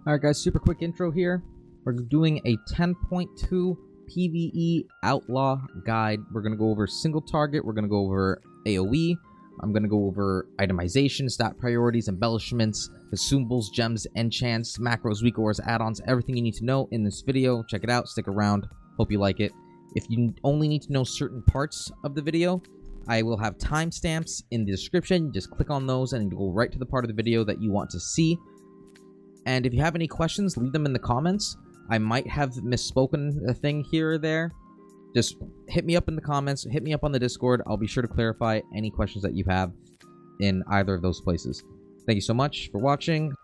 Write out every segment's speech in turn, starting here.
Alright guys, super quick intro here. We're doing a 10.2 PvE Outlaw guide. We're going to go over single target, we're going to go over AoE, I'm going to go over itemization, stat priorities, embellishments, consumables, gems, enchants, macros, Weakauras, addons, everything you need to know in this video. Check it out, stick around, hope you like it. If you only need to know certain parts of the video, I will have timestamps in the description. Just click on those and go right to the part of the video that you want to see. And if you have any questions, leave them in the comments. I might have misspoken a thing here or there. Just hit me up in the comments, hit me up on the Discord. I'll be sure to clarify any questions that you have in either of those places. Thank you so much for watching.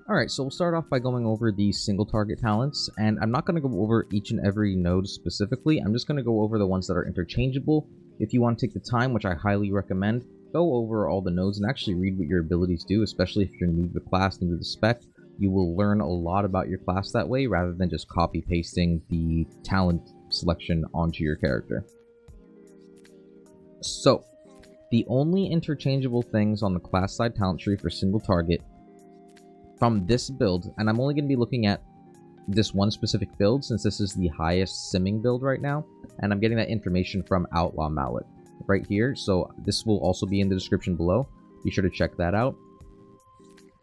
Alright, so we'll start off by going over the single target talents. And I'm not going to go over each and every node specifically. I'm just going to go over the ones that are interchangeable. If you want to take the time, which I highly recommend, go over all the nodes and actually read what your abilities do, especially if you're new to the class, new to the spec. You will learn a lot about your class that way, rather than just copy-pasting the talent selection onto your character. So, the only interchangeable things on the class side talent tree for single target from this build, and I'm only going to be looking at this one specific build since this is the highest simming build right now, and I'm getting that information from Outlaw Mallet right here, so this will also be in the description below. Be sure to check that out.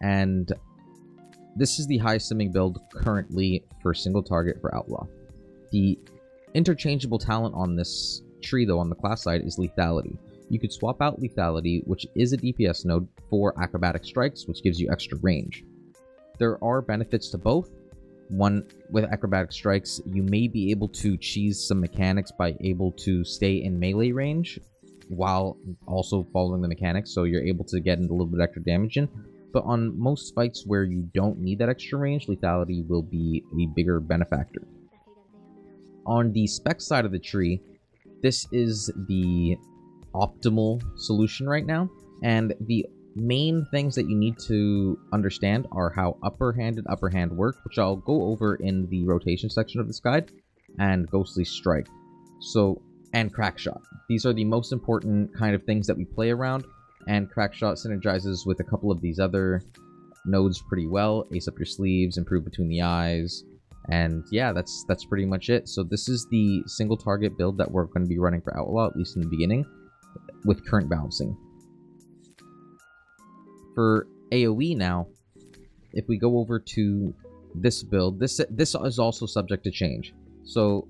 And this is the highest simming build currently for single target for Outlaw. The interchangeable talent on this tree, though, on the class side is lethality. You could swap out lethality, which is a DPS node, for acrobatic strikes, which gives you extra range. There are benefits to both. One, with acrobatic strikes, you may be able to cheese some mechanics by able to stay in melee range while also following the mechanics, so you're able to get a little bit extra damage in. But on most fights where you don't need that extra range, lethality will be the bigger benefactor. On the spec side of the tree, this is the optimal solution right now, and the main things that you need to understand are how upper hand and upper hand work, which I'll go over in the rotation section of this guide, and ghostly strike, and crack shot. These are the most important kind of things that we play around. And Crackshot synergizes with a couple of these other nodes pretty well. Ace up your sleeves, improve between the eyes, and yeah, that's pretty much it. So this is the single target build that we're going to be running for Outlaw, at least in the beginning, with current balancing. For AoE now, if we go over to this build, this is also subject to change. So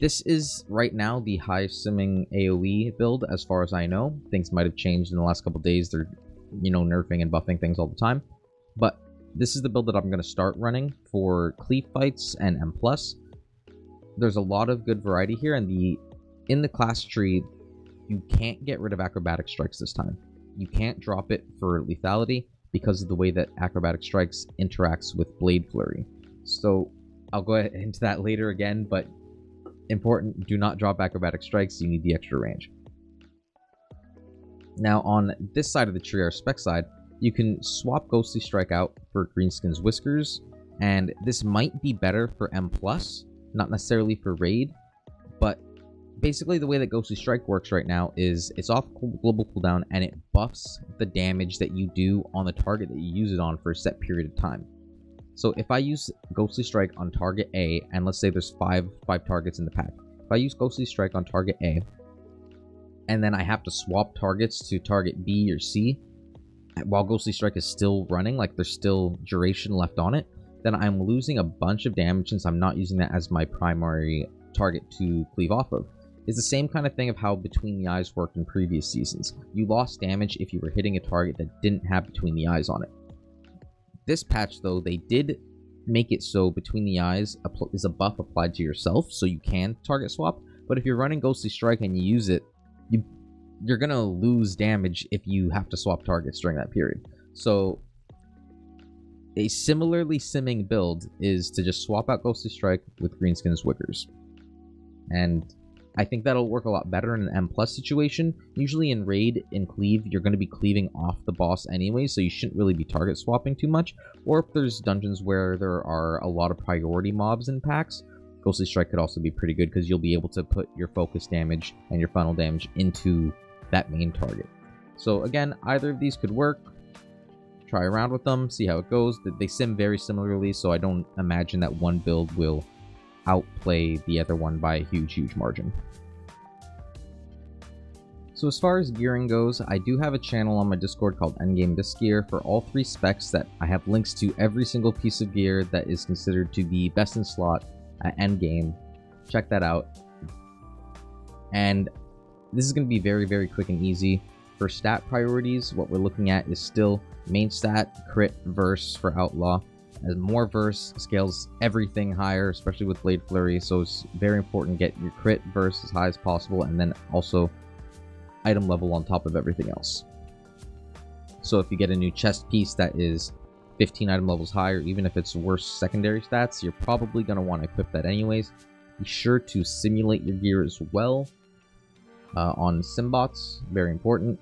this is, right now, the highest simming AoE build, as far as I know. Things might have changed in the last couple days. They're, nerfing and buffing things all the time. But this is the build that I'm going to start running for cleave fights and M+. There's a lot of good variety here, and in the class tree, you can't get rid of acrobatic strikes this time. You can't drop it for lethality because of the way that acrobatic strikes interacts with blade flurry. So I'll go into that later again, but important, do not drop acrobatic strikes, you need the extra range. Now on this side of the tree, our spec side, you can swap Ghostly Strike out for Greenskin's Whiskers, and this might be better for M+, not necessarily for Raid, but basically the way that Ghostly Strike works right now is it's off global cooldown and it buffs the damage that you do on the target that you use it on for a set period of time. So if I use Ghostly Strike on target A, and let's say there's five targets in the pack. If I use Ghostly Strike on target A, and then I have to swap targets to target B or C, while Ghostly Strike is still running, like there's still duration left on it, then I'm losing a bunch of damage since I'm not using that as my primary target to cleave off of. It's the same kind of thing of how Between the Eyes worked in previous seasons. You lost damage if you were hitting a target that didn't have Between the Eyes on it. This patch, though, they did make it so Between the Eyes is a buff applied to yourself, so you can target swap. But if you're running Ghostly Strike and you use it, you're going to lose damage if you have to swap targets during that period. So a similarly simming build is to just swap out Ghostly Strike with Greenskin's Whiskers. And I think that'll work a lot better in an M+ situation. Usually in Raid, in Cleave, you're going to be cleaving off the boss anyway, so you shouldn't really be target swapping too much. Or if there's dungeons where there are a lot of priority mobs in packs, Ghostly Strike could also be pretty good because you'll be able to put your focus damage and your funnel damage into that main target. So again, either of these could work. try around with them, see how it goes. They sim very similarly, so I don't imagine that one build will outplay the other one by a huge margin. So as far as gearing goes, I do have a channel on my Discord called Endgame Disc Gear for all 3 specs that I have links to every single piece of gear that is considered to be best in slot at endgame. Check that out. And this is going to be very quick and easy. For stat priorities, what we're looking at is still main stat, crit, verse for Outlaw. As more verse scales everything higher, especially with Blade Flurry, so it's very important to get your crit verse as high as possible, and then also item level on top of everything else. So if you get a new chest piece that is 15 item levels higher, even if it's worse secondary stats, you're probably going to want to equip that anyways. Be sure to simulate your gear as well on Simbots, very important.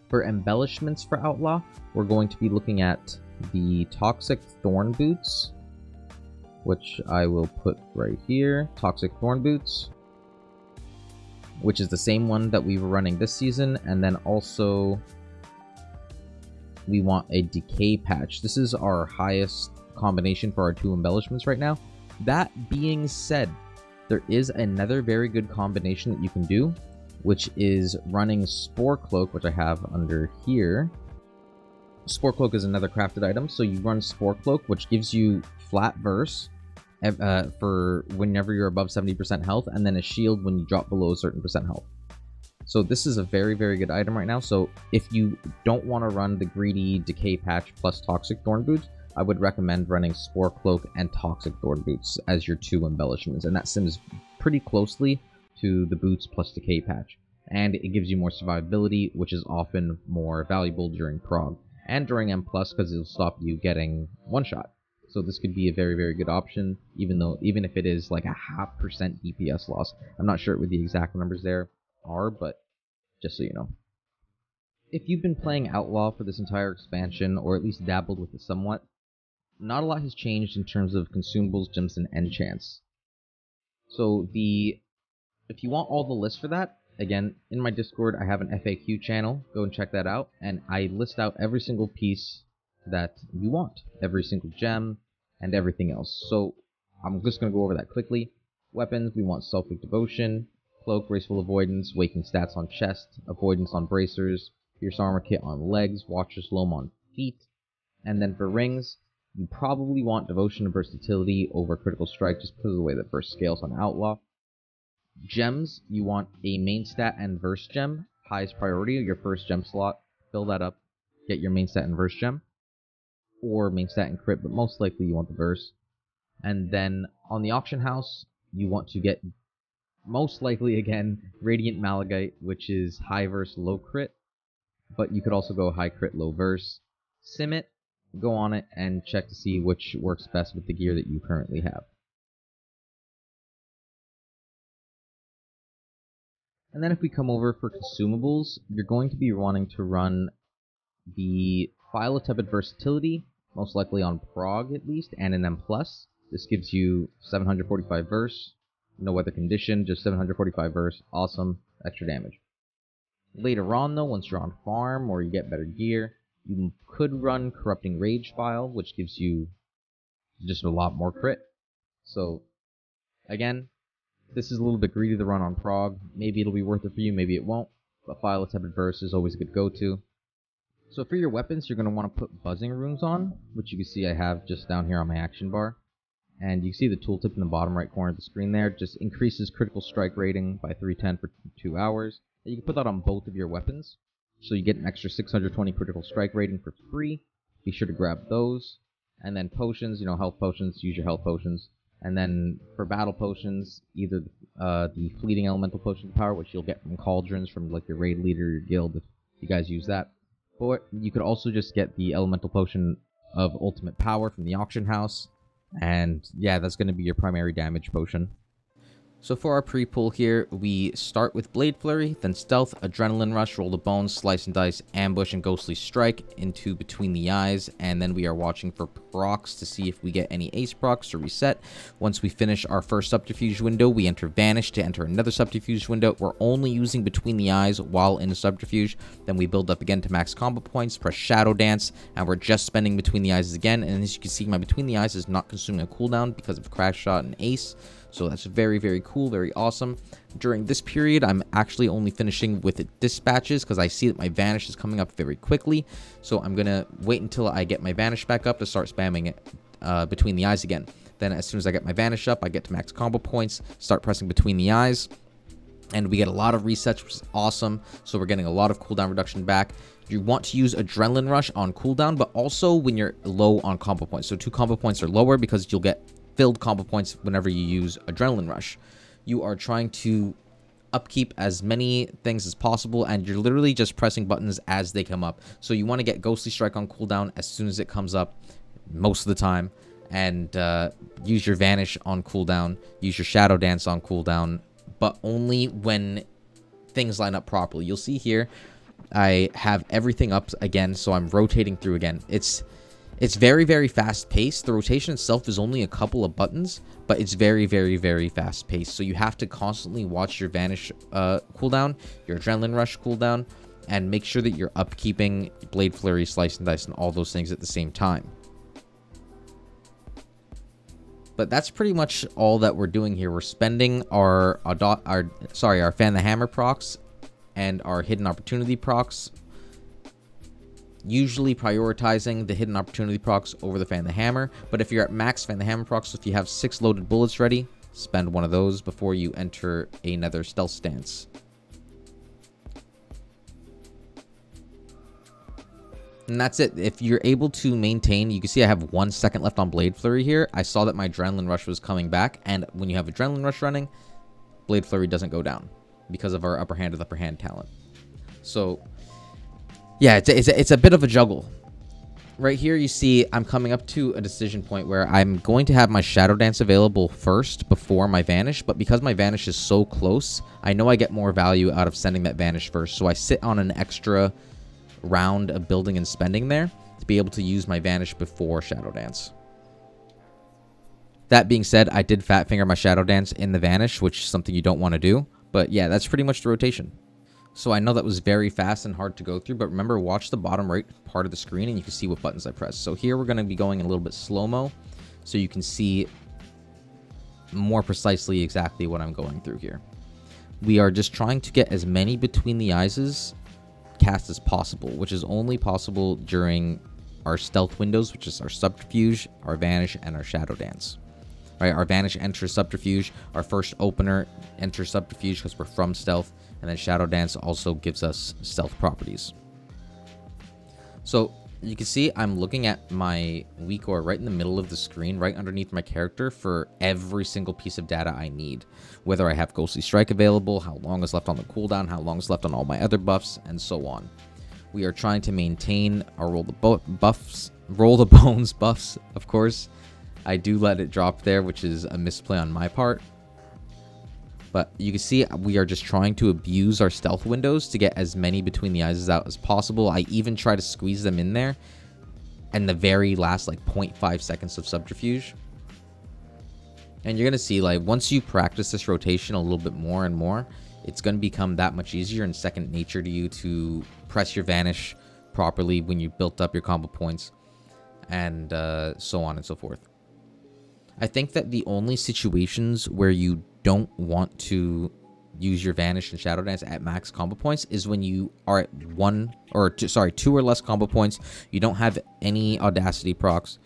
For embellishments for Outlaw, we're going to be looking at the Toxic Thorn Boots, which I will put right here. Toxic Thorn Boots, which is the same one that we were running this season, and then also we want a decay patch. This is our highest combination for our 2 embellishments right now. That being said, there is another very good combination that you can do, which is running Spore Cloak, which I have under here. Spore Cloak is another crafted item, so you run Spore Cloak, which gives you flat verse for whenever you're above 70% health, and then a shield when you drop below a certain percent health. So this is a very good item right now. So if you don't want to run the greedy decay patch plus Toxic Thorn Boots, I would recommend running Spore Cloak and Toxic Thorn Boots as your 2 embellishments, and that sims pretty closely to the boots plus decay patch, and it gives you more survivability, which is often more valuable during prog and during M+, because it'll stop you getting one-shot. So this could be a very good option, even if it is like a 0.5% DPS loss. I'm not sure what the exact numbers there are, but just so you know. If you've been playing Outlaw for this entire expansion, or at least dabbled with it somewhat, not a lot has changed in terms of consumables, gems, and enchants. So if you want all the lists for that, again, in my Discord I have an FAQ channel, go and check that out, and I list out every single piece that you want, every single gem, and everything else. So I'm just going to go over that quickly. Weapons, we want Selfic Devotion, Cloak, Graceful Avoidance, Waking Stats on chest, Avoidance on bracers, Pierce Armor Kit on legs, Watcher's Loam on feet. And then for rings, you probably want Devotion and Versatility over Critical Strike, just because of the way that Burst scales on Outlaw. Gems, you want a main stat and verse gem, highest priority, your first gem slot. Fill that up, get your main stat and verse gem, or main stat and crit, but most likely you want the verse. And then on the auction house, you want to get, most likely again, Radiant Malachite, which is high verse, low crit, but you could also go high crit, low verse. Sim it, go on it, and check to see which works best with the gear that you currently have. And then if we come over for consumables, you're going to be wanting to run the File of Tepid Versatility, most likely on prog at least, and an M+. This gives you 745 verse, no weather condition, just 745 verse, awesome, extra damage. Later on though, once you're on farm or you get better gear, you could run Corrupting Rage File, which gives you just a lot more crit. So, again, this is a little bit greedy to run on prog. Maybe it'll be worth it for you, maybe it won't. But File of Tepid Verse is always a good go-to. So for your weapons, you're going to want to put Buzzing Runes on, which you can see I have just down here on my action bar. And you can see the tooltip in the bottom right corner of the screen there. Just increases critical strike rating by 310 for 2 hours. And you can put that on both of your weapons. So you get an extra 620 critical strike rating for free. Be sure to grab those. And then potions, health potions, use your health potions. And then for battle potions, either the Fleeting Elemental Potion Power, which you'll get from Cauldrons, from like your raid leader, your guild, if you guys use that. Or you could also just get the Elemental Potion of Ultimate Power from the auction house. And yeah, that's going to be your primary damage potion. So for our pre-pull here, we start with Blade Flurry, then Stealth, Adrenaline Rush, Roll the Bones, Slice and Dice, Ambush, and Ghostly Strike into Between the Eyes, and then we are watching for procs to see if we get any Ace procs to reset. Once we finish our first Subterfuge window, we enter Vanish to enter another Subterfuge window. We're only using Between the Eyes while in a Subterfuge. Then we build up again to max combo points, press Shadow Dance, and we're just spending Between the Eyes again. And as you can see, my Between the Eyes is not consuming a cooldown because of Crash Shot and Ace. So that's very, very cool, very awesome. During this period, I'm actually only finishing with dispatches because I see that my Vanish is coming up very quickly. So I'm going to wait until I get my Vanish back up to start spamming it Between the Eyes again. Then as soon as I get my Vanish up, I get to max combo points, start pressing Between the Eyes. And we get a lot of resets, which is awesome. So we're getting a lot of cooldown reduction back. You want to use Adrenaline Rush on cooldown, but also when you're low on combo points. So 2 combo points are lower because you'll get filled combo points whenever you use Adrenaline Rush. You are trying to upkeep as many things as possible, and you're literally just pressing buttons as they come up. So you want to get Ghostly Strike on cooldown as soon as it comes up, most of the time, and use your Vanish on cooldown, use your Shadow Dance on cooldown, but only when things line up properly. You'll see here, I have everything up again, so I'm rotating through again. It's very, very fast paced. The rotation itself is only a couple of buttons, but it's very, very, very fast paced. So you have to constantly watch your Vanish cooldown, your Adrenaline Rush cooldown, and make sure that you're upkeeping Blade Flurry, Slice and Dice, and all those things at the same time. But that's pretty much all that we're doing here. We're spending our Fan the Hammer procs and our Hidden Opportunity procs, usually prioritizing the Hidden Opportunity procs over the Fan the Hammer. But if you're at max Fan the Hammer procs, so if you have 6 loaded bullets ready, spend one of those before you enter another stealth stance. And that's it. If you're able to maintain, you can see I have 1 second left on Blade Flurry here. I saw that my Adrenaline Rush was coming back, and when you have Adrenaline Rush running, Blade Flurry doesn't go down because of our upper hand with upper hand talent. So yeah, it's a bit of a juggle. Right here, you see I'm coming up to a decision point where I'm going to have my Shadow Dance available first before my Vanish, but because my Vanish is so close, I know I get more value out of sending that Vanish first, so I sit on an extra round of building and spending there to be able to use my Vanish before Shadow Dance. That being said, I did Fat Finger my Shadow Dance in the Vanish, which is something you don't want to do, but yeah, that's pretty much the rotation. So I know that was very fast and hard to go through, but remember, watch the bottom right part of the screen and you can see what buttons I press. So here we're going to be going a little bit slow-mo so you can see more precisely exactly what I'm going through here. We are just trying to get as many Between the Eyes cast as possible, which is only possible during our stealth windows, which is our Subterfuge, our Vanish, and our Shadow Dance. Right, our Vanish enters Subterfuge, our first opener enters Subterfuge because we're from stealth, and then Shadow Dance also gives us stealth properties. So you can see I'm looking at my Weakauras right in the middle of the screen, right underneath my character for every single piece of data I need. Whether I have Ghostly Strike available, how long is left on the cooldown, how long is left on all my other buffs, and so on. We are trying to maintain our roll the bones buffs, of course. I do let it drop there, which is a misplay on my part. But you can see we are just trying to abuse our stealth windows to get as many Between the Eyes out as possible. I even try to squeeze them in there in the very last like 0.5 seconds of Subterfuge. And you're going to see, like, once you practice this rotation a little bit more and more, it's going to become that much easier and second nature to you to press your Vanish properly when you built up your combo points and so on and so forth. I think that the only situations where you don't want to use your Vanish and Shadow Dance at max combo points is when you are at 2 or less combo points, you don't have any Audacity procs,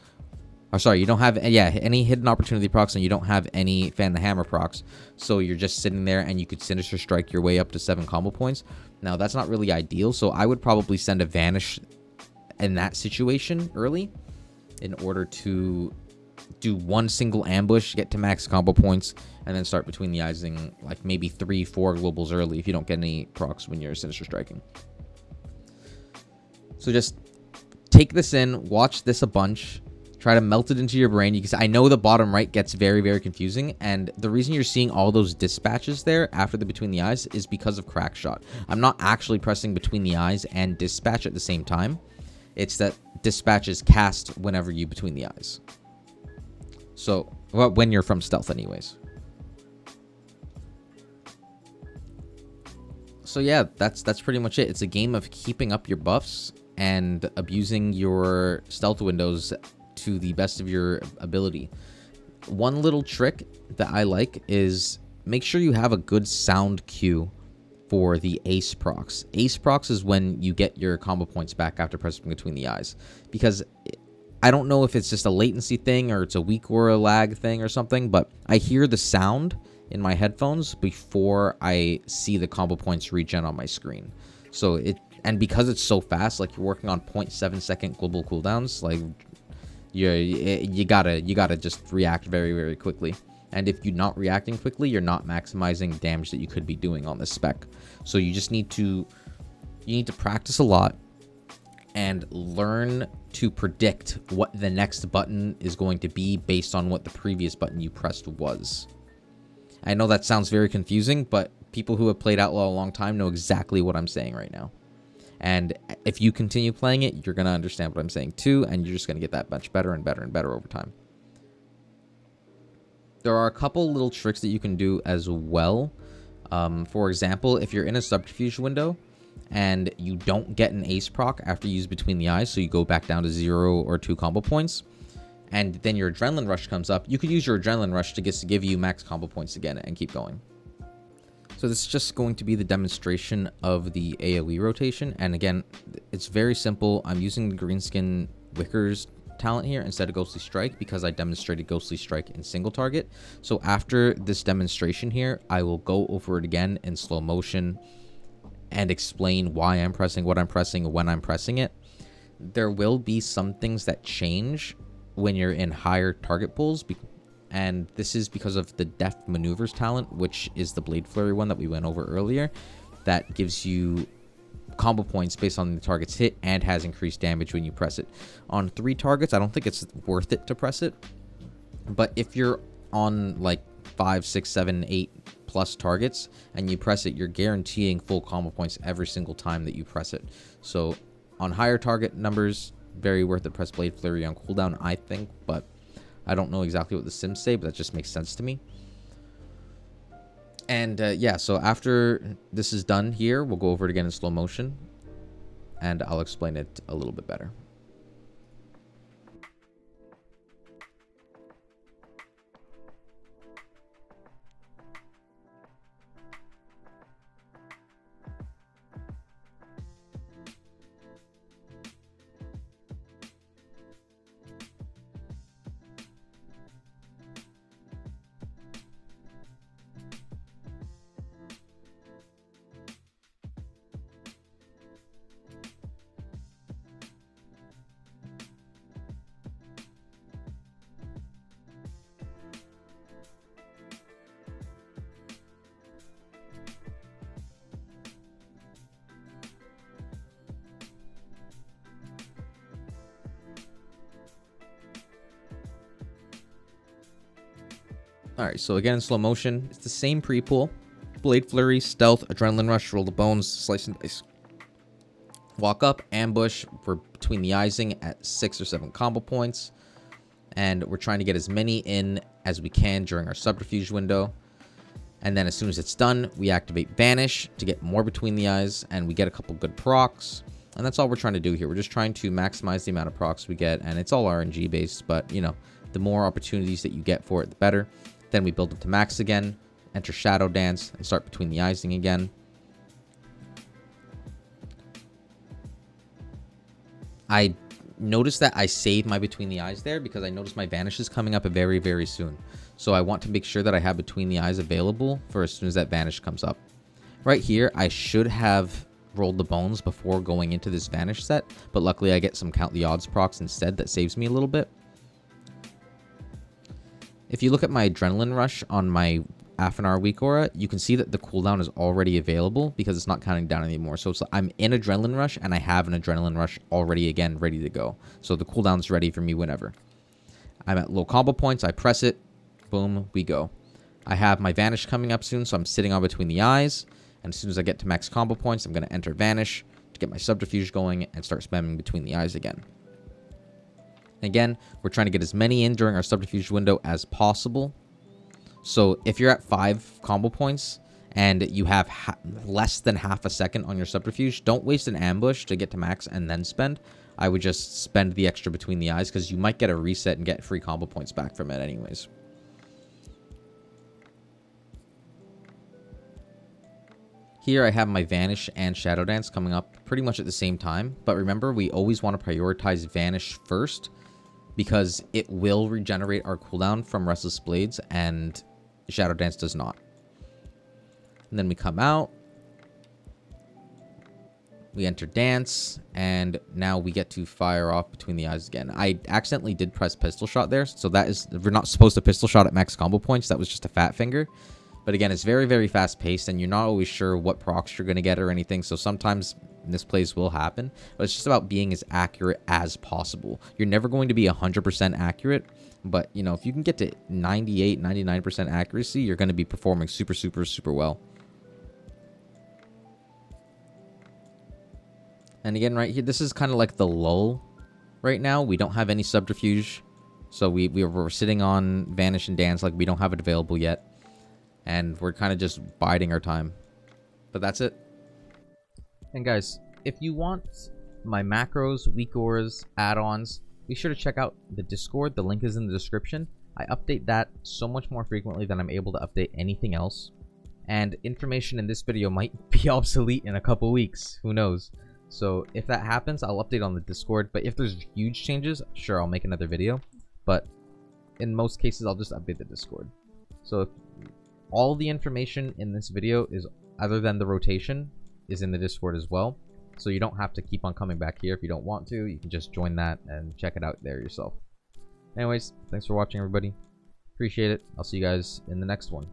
or sorry, you don't have any Hidden Opportunity procs, and you don't have any Fan the Hammer procs, so you're just sitting there and you could Sinister Strike your way up to 7 combo points. Now that's not really ideal, so I would probably send a Vanish in that situation early in order to do 1 single ambush, get to max combo points, and then start Between the Eyesing like maybe 3-4 globals early if you don't get any procs when you're Sinister Striking. So just take this in, watch this a bunch, Try to melt it into your brain. Because I know the bottom right gets very, very confusing. And the reason you're seeing all those dispatches there after the between the eyes is because of crack shot. I'm not actually pressing between the eyes and dispatch at the same time. It's that dispatch is cast whenever you between the eyes. So, well, when you're from stealth anyways. So yeah, that's pretty much it. It's a game of keeping up your buffs and abusing your stealth windows to the best of your ability. One little trick that I like is make sure you have a good sound cue for the ace procs. Ace procs is when you get your combo points back after pressing between the eyes. Because I don't know if it's just a latency thing or it's a Weakauras lag thing or something, but I hear the sound in my headphones before I see the combo points regen on my screen. So and because it's so fast, like you're working on 0.7 second global cooldowns, like you gotta just react very, very quickly. And if you're not reacting quickly, you're not maximizing damage that you could be doing on this spec. So you just need to practice a lot and learn to predict what the next button is going to be based on what the previous button you pressed was. I know that sounds very confusing, but people who have played Outlaw a long time know exactly what I'm saying right now. And if you continue playing it, you're going to understand what I'm saying too, and you're just going to get that much better and better and better over time. There are a couple little tricks that you can do as well. For example, if you're in a subterfuge window and you don't get an ace proc after you use between the eyes, so you go back down to 0 or 2 combo points, and then your adrenaline rush comes up, you could use your adrenaline rush to give you max combo points again and keep going. So this is just going to be the demonstration of the AoE rotation. And again, it's very simple. I'm using the Greenskin Wickers talent here instead of Ghostly Strike because I demonstrated Ghostly Strike in single target. So after this demonstration here, I will go over it again in slow motion and explain why I'm pressing what I'm pressing when I'm pressing it. There will be some things that change when you're in higher target pools, and this is because of the Deft Maneuvers talent, which is the Blade Flurry one that we went over earlier, that gives you combo points based on the target's hit and has increased damage when you press it. On 3 targets, I don't think it's worth it to press it, but if you're on like 5, 6, 7, 8 plus targets and you press it, you're guaranteeing full combo points every single time that you press it. So on higher target numbers, very worth it. Press Blade Flurry on cooldown, I think, but I don't know exactly what the sims say, but that just makes sense to me. And yeah, so after this is done here, we'll go over it again in slow motion, and I'll explain it a little bit better. Alright, so again in slow motion, it's the same pre-pull. Blade Flurry, Stealth, Adrenaline Rush, Roll the Bones, Slice and Dice. Walk up, ambush, we're between the eyesing at 6 or 7 combo points. And we're trying to get as many in as we can during our subterfuge window. And then as soon as it's done, we activate Vanish to get more between the eyes, and we get a couple good procs. And that's all we're trying to do here. We're just trying to maximize the amount of procs we get, and it's all RNG based, but you know, the more opportunities that you get for it, the better. Then we build up to max again, enter Shadow Dance, and start between the eyesing again. I noticed that I saved my between the eyes there because I noticed my Vanish is coming up very, very soon. So I want to make sure that I have between the eyes available for as soon as that Vanish comes up. Right here, I should have rolled the bones before going into this Vanish set, but luckily I get some Count the Odds procs instead that saves me a little bit. If you look at my Adrenaline Rush on my Affinar Weakauras, you can see that the cooldown is already available because it's not counting down anymore. So I'm in Adrenaline Rush and I have an Adrenaline Rush already again ready to go. So the cooldown's ready for me whenever. I'm at low combo points. I press it. Boom, we go. I have my Vanish coming up soon, so I'm sitting on between the eyes. And as soon as I get to max combo points, I'm going to enter Vanish to get my Subterfuge going and start spamming between the eyes again. Again, we're trying to get as many in during our Subterfuge window as possible. So if you're at 5 combo points and you have less than half a second on your Subterfuge, don't waste an ambush to get to max and then spend. I would just spend the extra between the eyes because you might get a reset and get free combo points back from it anyways. Here I have my Vanish and Shadow Dance coming up pretty much at the same time. But remember, we always want to prioritize Vanish first because it will regenerate our cooldown from Restless Blades and Shadow Dance does not. And then we come out. We enter Dance, and now we get to fire off between the eyes again. I accidentally did press Pistol Shot there, so that is, we're not supposed to Pistol Shot at max combo points. That was just a fat finger. But again, it's very, very fast paced, and you're not always sure what procs you're going to get or anything. So sometimes misplays will happen, but it's just about being as accurate as possible. You're never going to be 100% accurate, but you know, if you can get to 98, 99% accuracy, you're going to be performing super, super, super well. And again, right here, this is kind of like the lull right now. We don't have any Subterfuge. So we're sitting on Vanish and Dance, like we don't have it available yet. And we're kind of just biding our time. But that's it. And guys, if you want my macros, Weakauras, add-ons, be sure to check out the Discord. The link is in the description. I update that so much more frequently than I'm able to update anything else. And information in this video might be obsolete in a couple weeks. Who knows? So if that happens, I'll update on the Discord. But if there's huge changes, sure, I'll make another video. But in most cases, I'll just update the Discord. So if all the information in this video is, other than the rotation, is in the Discord as well. So you don't have to keep on coming back here if you don't want to. You can just join that and check it out there yourself. Anyways, thanks for watching, everybody. Appreciate it. I'll see you guys in the next one.